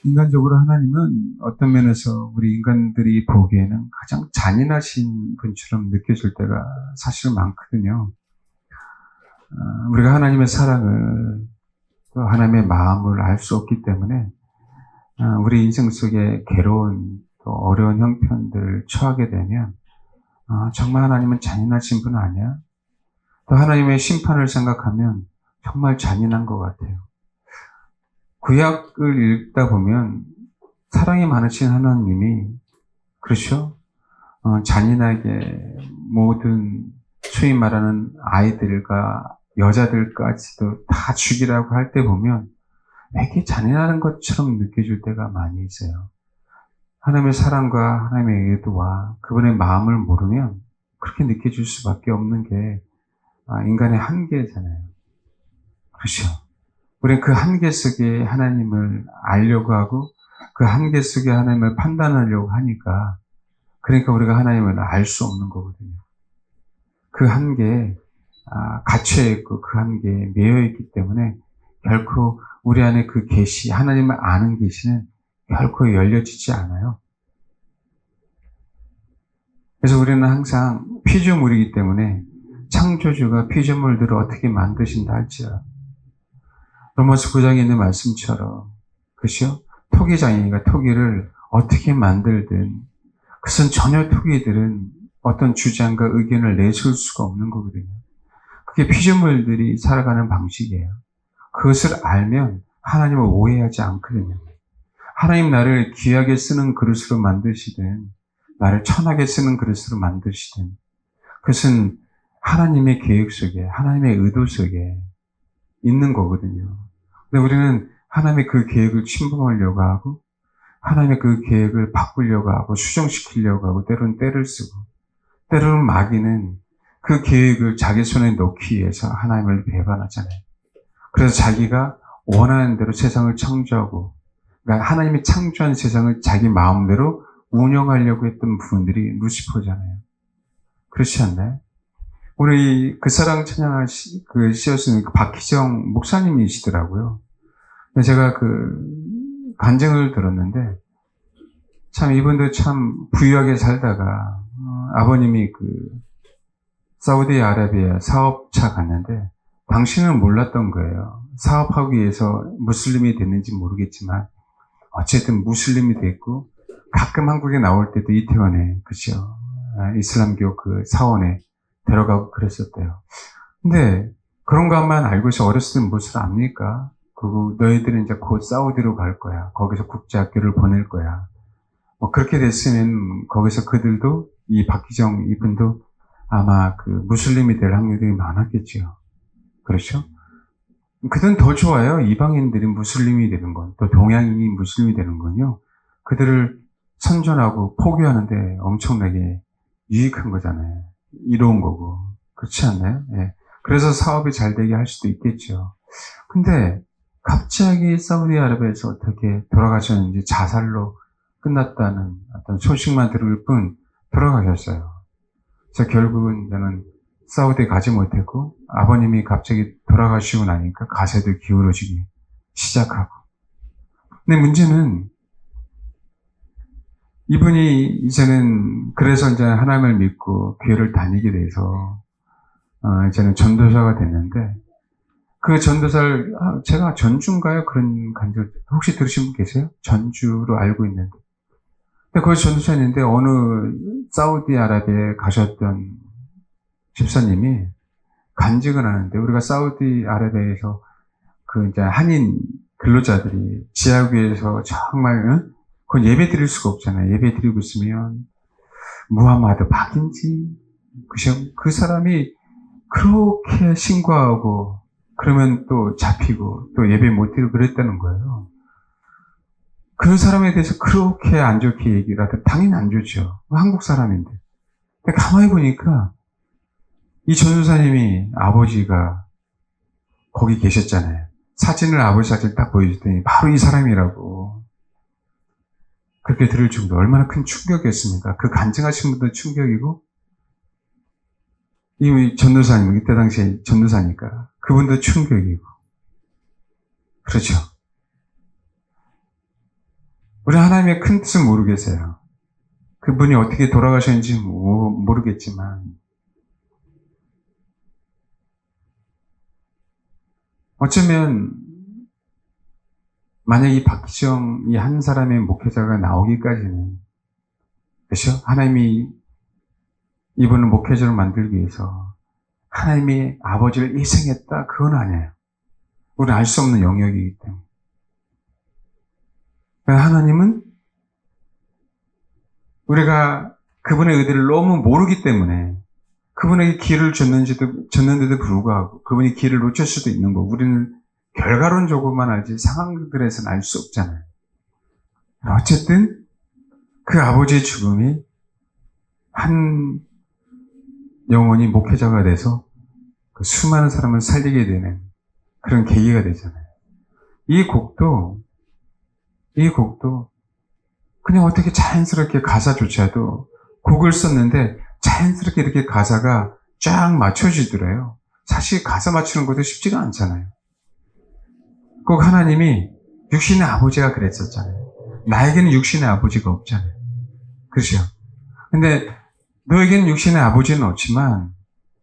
인간적으로 하나님은 어떤 면에서 우리 인간들이 보기에는 가장 잔인하신 분처럼 느껴질 때가 사실 많거든요. 우리가 하나님의 사랑을 또 하나님의 마음을 알 수 없기 때문에 우리 인생 속에 괴로운 또 어려운 형편들을 처하게 되면 정말 하나님은 잔인하신 분 아니야? 또 하나님의 심판을 생각하면 정말 잔인한 것 같아요. 구약을 읽다 보면 사랑이 많으신 하나님이 그렇죠? 잔인하게 모든 소위 말하는 아이들과 여자들까지도 다 죽이라고 할 때 보면 왜 이렇게 잔인한 것처럼 느껴질 때가 많이 있어요. 하나님의 사랑과 하나님의 의도와 그분의 마음을 모르면 그렇게 느껴질 수밖에 없는 게 인간의 한계잖아요. 그렇죠? 우리는 그 한계 속에 하나님을 알려고 하고 그 한계 속에 하나님을 판단하려고 하니까 그러니까 우리가 하나님을 알 수 없는 거거든요. 그 한계에 갇혀있고 그 한계에 매여있기 때문에 결코 우리 안에 그 계시, 하나님을 아는 계시는 결코 열려지지 않아요. 그래서 우리는 항상 피조물이기 때문에 창조주가 피조물들을 어떻게 만드신다 할지라 로마서 9장에 있는 말씀처럼 그렇죠? 토기장이니까 토기를 어떻게 만들든 그것은 전혀 토기들은 어떤 주장과 의견을 내세울 수가 없는 거거든요. 그게 피조물들이 살아가는 방식이에요. 그것을 알면 하나님을 오해하지 않거든요. 하나님 나를 귀하게 쓰는 그릇으로 만드시든 나를 천하게 쓰는 그릇으로 만드시든 그것은 하나님의 계획 속에 하나님의 의도 속에 있는 거거든요. 근데 우리는 하나님의 그 계획을 침범하려고 하고 하나님의 그 계획을 바꾸려고 하고 수정시키려고 하고 때로는 때를 쓰고 때로는 마귀는 그 계획을 자기 손에 놓기 위해서 하나님을 배반하잖아요. 그래서 자기가 원하는 대로 세상을 창조하고 그러니까 하나님이 창조한 세상을 자기 마음대로 운영하려고 했던 부분들이 루시퍼잖아요. 그렇지 않나요? 우리 그 사랑 찬양을 씌웠으는 박희정 목사님이시더라고요. 제가 간증을 들었는데 참 이분도 참 부유하게 살다가 아버님이 사우디아라비아 사업차 갔는데 당신은 몰랐던 거예요. 사업하기 위해서 무슬림이 됐는지 모르겠지만 어쨌든 무슬림이 됐고 가끔 한국에 나올 때도 이태원에 그죠? 이슬람교 그 사원에 들어가고 그랬었대요. 근데 그런 것만 알고서 어렸을 때 무엇을 압니까? 너희들은 이제 곧 사우디로 갈 거야. 거기서 국제학교를 보낼 거야. 그렇게 됐으면 거기서 그들도 이 박희정 이분도 아마 무슬림이 될 확률이 많았겠죠. 그렇죠? 그들은 더 좋아요. 이방인들이 무슬림이 되는 건, 또 동양인이 무슬림이 되는 건요. 그들을 선전하고 포교하는데 엄청나게 유익한 거잖아요. 이로운 거고. 그렇지 않나요? 예. 그래서 사업이 잘 되게 할 수도 있겠죠. 근데 갑자기 사우디아라비아에서 어떻게 돌아가셨는지 자살로 끝났다는 어떤 소식만 들을 뿐 돌아가셨어요. 그래서 결국은 저는 사우디에 가지 못했고 아버님이 갑자기 돌아가시고 나니까 가세도 기울어지기 시작하고. 근데 문제는 이분이 이제는 그래서 이제 하나님을 믿고 교회를 다니게 돼서 이제는 전도사가 됐는데 그 전도사를 제가 전주인가요? 그런 간절 혹시 들으신 분 계세요? 전주로 알고 있는데 근데 거기 전도사였는데 어느 사우디아라비아에 가셨던 집사님이 간증을 하는데 우리가 사우디아라비아에서 이제 한인 근로자들이 지하교회에서 정말 그건 예배 드릴 수가 없잖아요. 예배 드리고 있으면 무하마드 박인지 그 사람이 그렇게 신고하고 그러면 또 잡히고 또 예배 못 드리고 그랬다는 거예요. 그 사람에 대해서 그렇게 안 좋게 얘기를 하더라도 당연히 안 좋죠. 한국 사람인데. 근데 가만히 보니까 이 전도사님이 아버지가 거기 계셨잖아요. 아버지 사진을 딱 보여줬더니 바로 이 사람이라고. 그렇게 들을 정도 얼마나 큰 충격이었습니까? 그 간증하신 분도 충격이고 이 전도사님, 이때 당시에 전도사니까 그분도 충격이고 그렇죠. 우리 하나님의 큰 뜻을 모르겠어요. 그분이 어떻게 돌아가셨는지 모르겠지만 어쩌면 만약 이 박희정 이 한 사람의 목회자가 나오기까지는 그렇죠? 하나님이 이분을 목회자로 만들기 위해서 하나님이 아버지를 희생했다 그건 아니에요. 우리는 알 수 없는 영역이기 때문에. 하나님은 우리가 그분의 의도를 너무 모르기 때문에 그분에게 길을 줬는데도 불구하고 그분이 길을 놓칠 수도 있는 거고 우리는 결과론적으로만 알지 상황들에서는 알 수 없잖아요. 어쨌든 그 아버지의 죽음이 한 영혼이 목회자가 돼서 그 수많은 사람을 살리게 되는 그런 계기가 되잖아요. 이 곡도 그냥 어떻게 자연스럽게 가사조차도 곡을 썼는데 자연스럽게 이렇게 가사가 쫙 맞춰지더래요. 사실 가사 맞추는 것도 쉽지가 않잖아요. 꼭 하나님이 육신의 아버지가 그랬었잖아요. 나에게는 육신의 아버지가 없잖아요. 그렇죠? 근데 너에게는 육신의 아버지는 없지만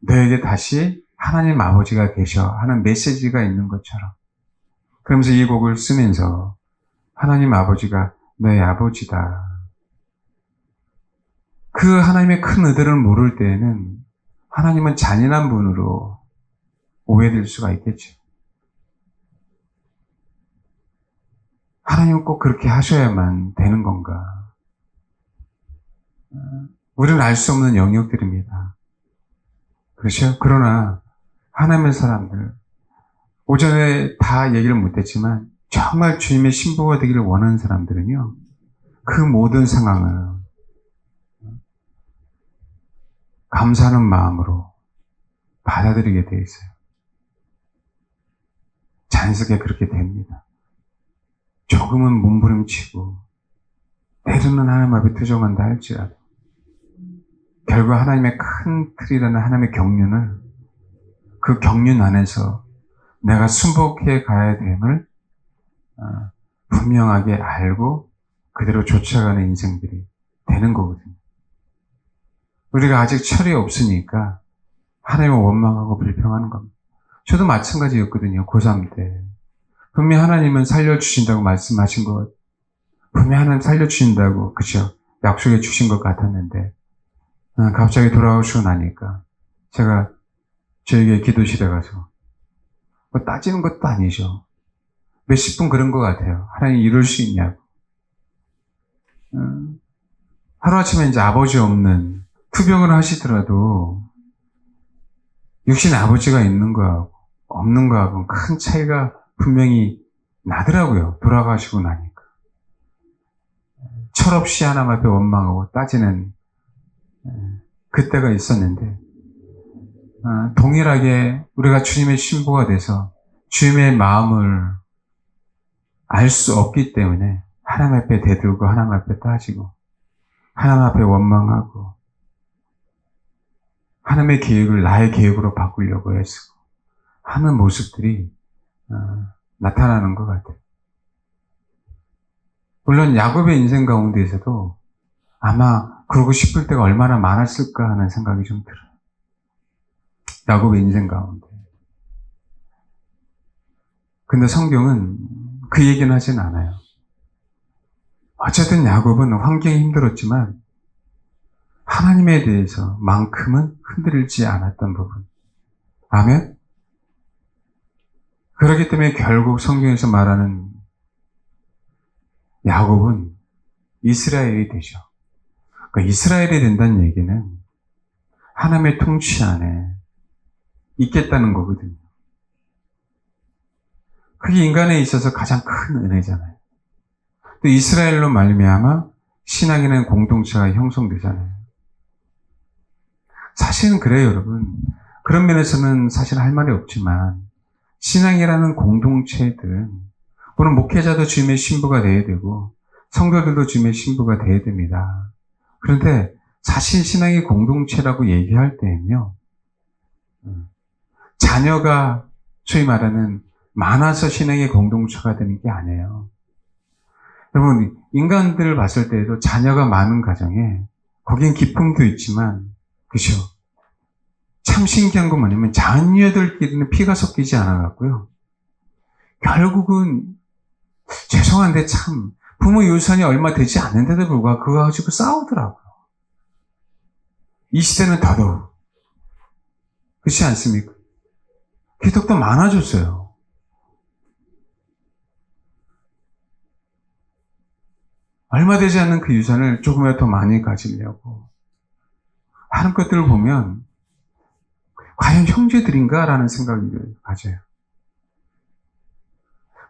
너에게 다시 하나님 아버지가 계셔 하는 메시지가 있는 것처럼 그러면서 이 곡을 쓰면서 하나님 아버지가 너의 아버지다. 그 하나님의 큰 의도를 모를 때에는 하나님은 잔인한 분으로 오해될 수가 있겠죠. 하나님은 꼭 그렇게 하셔야만 되는 건가? 우리는 알 수 없는 영역들입니다. 그렇죠? 그러나 하나님의 사람들 오전에 다 얘기를 못했지만 정말 주님의 신부가 되기를 원하는 사람들은요. 그 모든 상황을 감사하는 마음으로 받아들이게 돼 있어요. 자연스럽게 그렇게 됩니다. 조금은 몸부림치고 때로는 하나님 앞에 투정한다 할지라도 결국 하나님의 큰 틀이라는 하나님의 경륜을 그 경륜 안에서 내가 순복해 가야 됨을 분명하게 알고 그대로 쫓아가는 인생들이 되는 거거든요. 우리가 아직 철이 없으니까 하나님을 원망하고 불평하는 겁니다. 저도 마찬가지였거든요. 고3 때. 분명히 하나님은 살려주신다고 말씀하신 것, 분명히 하나님 살려주신다고, 그쵸? 약속해 주신 것 같았는데, 갑자기 돌아오시고 나니까, 제가 저에게 기도실에 가서, 뭐 따지는 것도 아니죠. 몇십 분 그런 것 같아요. 하나님 이룰 수 있냐고. 하루아침에 이제 아버지 없는, 투병을 하시더라도, 육신의 아버지가 있는 거하고, 없는 거하고 큰 차이가 분명히 나더라고요. 돌아가시고 나니까. 철없이 하나님 앞에 원망하고 따지는 그때가 있었는데 동일하게 우리가 주님의 신부가 돼서 주님의 마음을 알 수 없기 때문에 하나님 앞에 대들고 하나님 앞에 따지고 하나님 앞에 원망하고 하나님의 계획을 나의 계획으로 바꾸려고 애쓰고 하는 모습들이 나타나는 것 같아요. 물론 야곱의 인생 가운데에서도 아마 그러고 싶을 때가 얼마나 많았을까 하는 생각이 좀 들어요. 야곱의 인생 가운데. 근데 성경은 그 얘기는 하진 않아요. 어쨌든 야곱은 환경이 힘들었지만 하나님에 대해서 만큼은 흔들리지 않았던 부분. 아멘? 그렇기 때문에 결국 성경에서 말하는 야곱은 이스라엘이 되죠. 그러니까 이스라엘이 된다는 얘기는 하나님의 통치 안에 있겠다는 거거든요. 그게 인간에 있어서 가장 큰 은혜잖아요. 또 이스라엘로 말미암아 신앙이라는 공동체가 형성되잖아요. 사실은 그래요, 여러분. 그런 면에서는 사실 할 말이 없지만 신앙이라는 공동체들은 물론 목회자도 주님의 신부가 되어야 되고 성도들도 주님의 신부가 되어야 됩니다. 그런데 사실 신앙의 공동체라고 얘기할 때는요. 자녀가 소위 말하는 많아서 신앙의 공동체가 되는 게 아니에요. 여러분, 인간들을 봤을 때에도 자녀가 많은 가정에 거긴 기쁨도 있지만, 그죠? 참 신기한 건 뭐냐면 자녀들끼리는 피가 섞이지 않아갖고요. 결국은 죄송한데 참 부모 유산이 얼마 되지 않는데도 불구하고 그거 가지고 싸우더라고요. 이 시대는 더더욱. 그렇지 않습니까? 기독도 많아졌어요. 얼마 되지 않는 그 유산을 조금이라도 더 많이 가지려고 하는 것들을 보면 과연 형제들인가라는 생각을 가져요.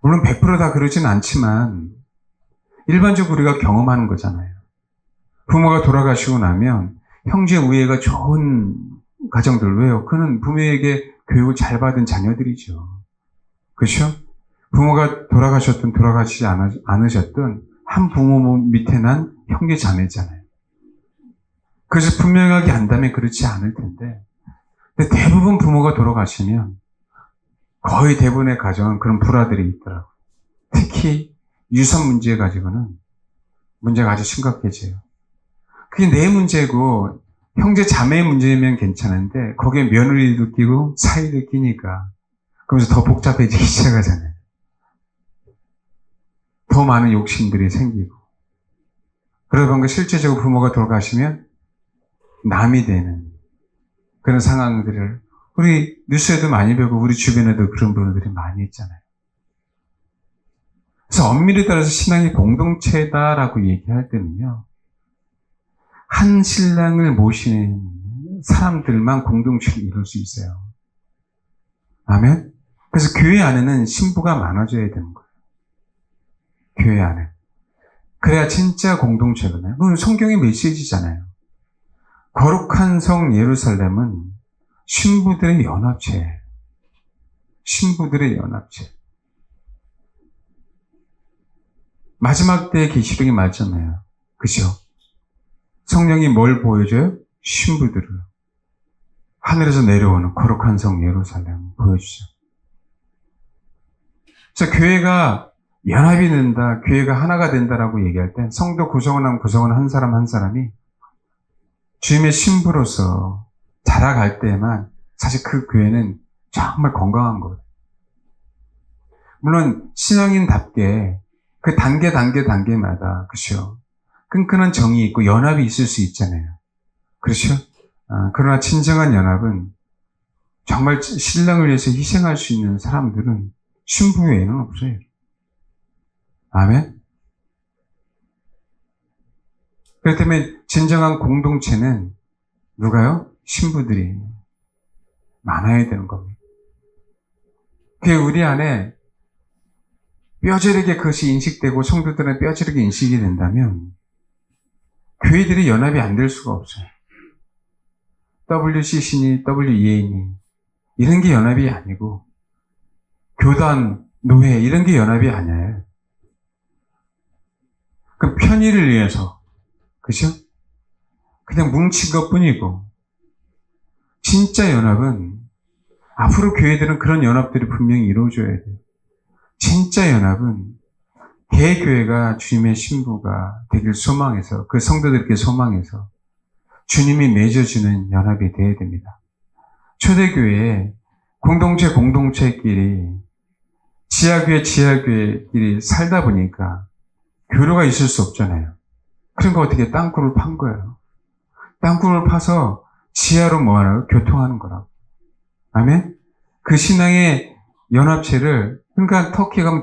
물론 100% 다 그러진 않지만 일반적으로 우리가 경험하는 거잖아요. 부모가 돌아가시고 나면 형제 우애가 좋은 가정들, 왜요? 그는 부모에게 교육을 잘 받은 자녀들이죠. 그렇죠? 부모가 돌아가셨든 돌아가시지 않으셨든 한 부모 밑에 난 형제 자매잖아요. 그래서 분명하게 안다면 그렇지 않을 텐데, 근데 대부분 부모가 돌아가시면 거의 대부분의 가정은 그런 불화들이 있더라고요. 특히 유산 문제 가지고는 문제가 아주 심각해져요. 그게 내 문제고 형제 자매의 문제면 괜찮은데 거기에 며느리도 끼고 사이도 끼니까 그러면서 더 복잡해지기 시작하잖아요. 더 많은 욕심들이 생기고, 그러다 보니까 실제적으로 부모가 돌아가시면 남이 되는 그런 상황들을 우리 뉴스에도 많이 배우고 우리 주변에도 그런 분들이 많이 있잖아요. 그래서 엄밀히 따라서 신앙이 공동체다라고 얘기할 때는요, 한 신랑을 모시는 사람들만 공동체를 이룰 수 있어요. 아멘? 그래서 교회 안에는 신부가 많아져야 되는 거예요. 교회 안에. 그래야 진짜 공동체거든요. 그건 성경의 메시지잖아요. 거룩한 성 예루살렘은 신부들의 연합체예요. 신부들의 연합체. 마지막 때의 계시록이 맞잖아요. 그죠? 성령이 뭘 보여줘요? 신부들을. 하늘에서 내려오는 거룩한 성 예루살렘 보여주죠. 그래서 교회가 연합이 된다, 교회가 하나가 된다라고 얘기할 때 성도 구성원 한 사람 한 사람이 주님의 신부로서 자라갈 때만 사실 그 교회는 정말 건강한 거예요. 물론 신앙인답게 그 단계마다, 그렇죠? 끈끈한 정이 있고 연합이 있을 수 있잖아요. 그렇죠? 그러나 진정한 연합은 정말 신랑을 위해서 희생할 수 있는 사람들은 신부 외에는 없어요. 아멘? 그렇기 때문에 진정한 공동체는 누가요? 신부들이 많아야 되는 겁니다. 그게 우리 안에 뼈저리게 그것이 인식되고 성도들은 뼈저리게 인식이 된다면 교회들이 연합이 안 될 수가 없어요. WCC니 WEA니 이런 게 연합이 아니고 교단, 노회 이런 게 연합이 아니에요. 그 편의를 위해서, 그죠? 그냥 뭉친 것뿐이고, 진짜 연합은 앞으로 교회들은 그런 연합들이 분명히 이루어져야 돼요. 진짜 연합은 개교회가 주님의 신부가 되길 소망해서, 그 성도들께 소망해서 주님이 맺어주는 연합이 되어야 됩니다. 초대교회에 공동체끼리 지하교회끼리 살다 보니까 교류가 있을 수 없잖아요. 그러니까 어떻게 땅굴을 판 거예요. 땅굴을 파서 지하로 뭐하라고? 교통하는 거라고. 아멘? 그 신앙의 연합체를, 그러니까 터키 가면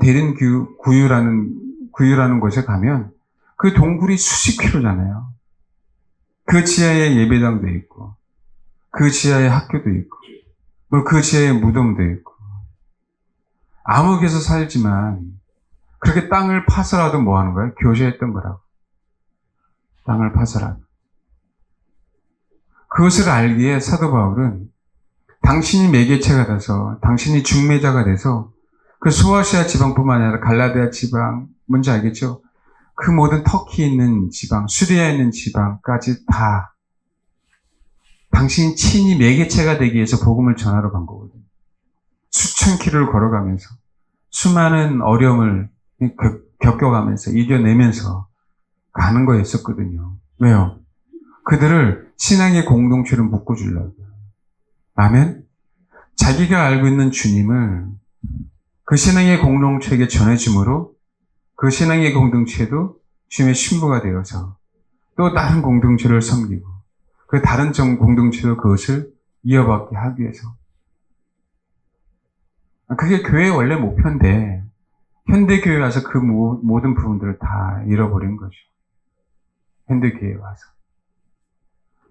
구유라는 곳에 가면 그 동굴이 수십 킬로잖아요. 그 지하에 예배당도 있고, 그 지하에 학교도 있고, 그 지하에 무덤도 있고, 암흑에서 살지만 그렇게 땅을 파서라도 뭐 하는 거예요? 교제했던 거라고. 땅을 파서라도. 그것을 알기에 사도 바울은 당신이 매개체가 돼서, 당신이 중매자가 돼서 그 소아시아 지방뿐만 아니라 갈라디아 지방, 뭔지 알겠죠? 그 모든 터키에 있는 지방, 수리아에 있는 지방까지 다 당신이 친히 매개체가 되기 위해서 복음을 전하러 간 거거든요. 수천 킬로를 걸어가면서 수많은 어려움을 겪어가면서 이겨내면서 가는 거였었거든요. 왜요? 그들을 신앙의 공동체로 묶어주려고요. 아멘? 자기가 알고 있는 주님을 그 신앙의 공동체에게 전해줌으로 그 신앙의 공동체도 주님의 신부가 되어서 또 다른 공동체를 섬기고 그 다른 공동체도 그것을 이어받게 하기 위해서. 그게 교회의 원래 목표인데 현대교회 와서 그 모든 부분들을 다 잃어버린 거죠. 현대교회에 와서.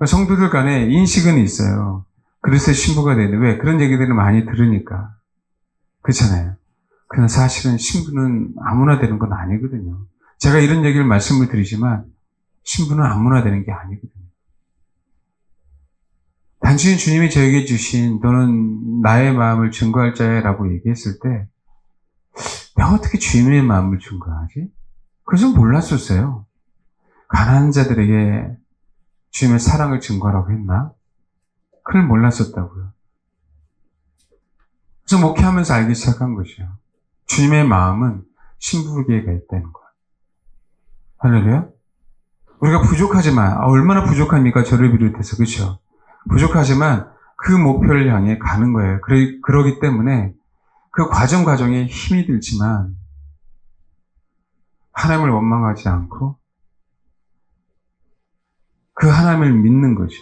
성도들 간에 인식은 있어요. 그리스도의 신부가 되는데 왜? 그런 얘기들을 많이 들으니까. 그렇잖아요. 그러나 사실은 신부는 아무나 되는 건 아니거든요. 제가 이런 얘기를 말씀을 드리지만 신부는 아무나 되는 게 아니거든요. 단순히 주님이 저에게 주신 너는 나의 마음을 증거할 자야라고 얘기했을 때 내가 어떻게 주님의 마음을 증거하지? 그것은 몰랐었어요. 가난한 자들에게 주님의 사랑을 증거하라고 했나? 그걸 몰랐었다고요. 그래서 목회하면서 알기 시작한 것이요. 주님의 마음은 신부에게가 있다는 거예요. 할렐루야? 우리가 부족하지만 얼마나 부족합니까? 저를 비롯해서. 그렇죠? 부족하지만 그 목표를 향해 가는 거예요. 그러기 때문에 그 과정에 힘이 들지만 하나님을 원망하지 않고 그 하나님을 믿는 거죠.